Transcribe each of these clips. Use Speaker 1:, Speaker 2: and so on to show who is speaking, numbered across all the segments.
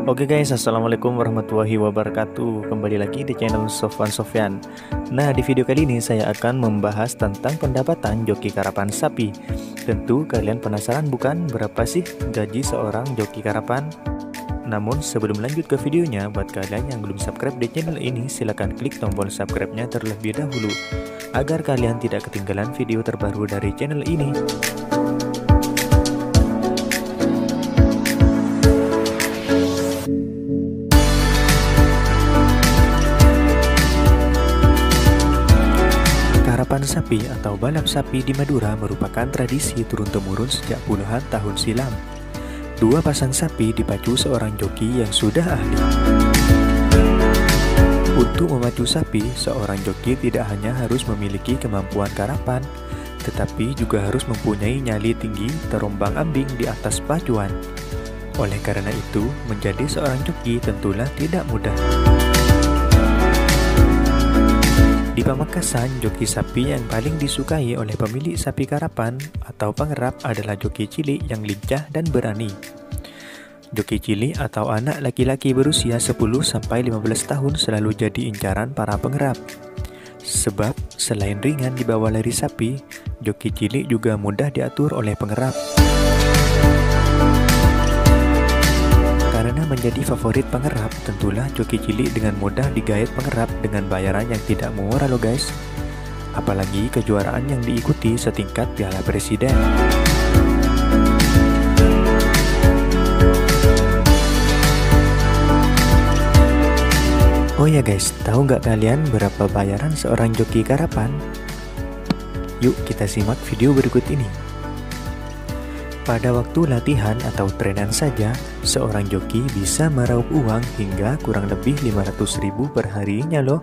Speaker 1: Oke guys, assalamualaikum warahmatullahi wabarakatuh. Kembali lagi di channel Sofwan Sofyan. Nah, di video kali ini saya akan membahas tentang pendapatan joki karapan sapi. Tentu kalian penasaran bukan berapa sih gaji seorang joki karapan? Namun sebelum lanjut ke videonya, buat kalian yang belum subscribe di channel ini, silahkan klik tombol subscribe-nya terlebih dahulu agar kalian tidak ketinggalan video terbaru dari channel ini. Karapan sapi atau balap sapi di Madura merupakan tradisi turun-temurun sejak puluhan tahun silam. Dua pasang sapi dipacu seorang joki yang sudah ahli. Untuk memacu sapi, seorang joki tidak hanya harus memiliki kemampuan karapan, tetapi juga harus mempunyai nyali tinggi terombang-ambing di atas pacuan. Oleh karena itu, menjadi seorang joki tentulah tidak mudah. Di Pamekasan, joki sapi yang paling disukai oleh pemilik sapi karapan atau pengerap adalah joki cilik yang lincah dan berani. Joki cilik atau anak laki-laki berusia 10-15 tahun selalu jadi incaran para pengerap. Sebab selain ringan dibawa lari sapi, joki cilik juga mudah diatur oleh pengerap. Karena menjadi favorit pengerap, tentulah joki cilik dengan mudah digait pengerap dengan bayaran yang tidak murah loh guys. Apalagi kejuaraan yang diikuti setingkat Piala Presiden. Oh ya guys, tahu nggak kalian berapa bayaran seorang joki karapan? Yuk kita simak video berikut ini. Pada waktu latihan atau trenan saja, seorang joki bisa meraup uang hingga kurang lebih 500.000 per harinya loh.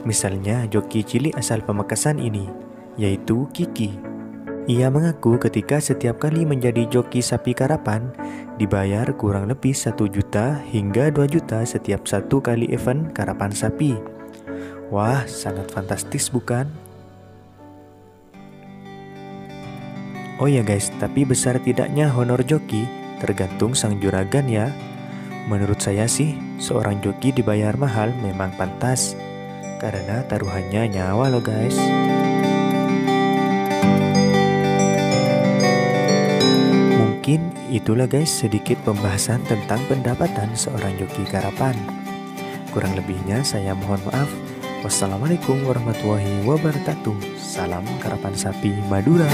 Speaker 1: Misalnya joki cilik asal Pamekasan ini, yaitu Kiki. Ia mengaku ketika setiap kali menjadi joki sapi karapan, dibayar kurang lebih 1 juta hingga 2 juta setiap satu kali event karapan sapi. Wah, sangat fantastis bukan? Oh ya guys, tapi besar tidaknya honor joki tergantung sang juragan ya. Menurut saya sih, seorang joki dibayar mahal memang pantas, karena taruhannya nyawa loh guys. Mungkin itulah guys sedikit pembahasan tentang pendapatan seorang joki karapan. Kurang lebihnya saya mohon maaf. Wassalamualaikum warahmatullahi wabarakatuh. Salam karapan sapi Madura.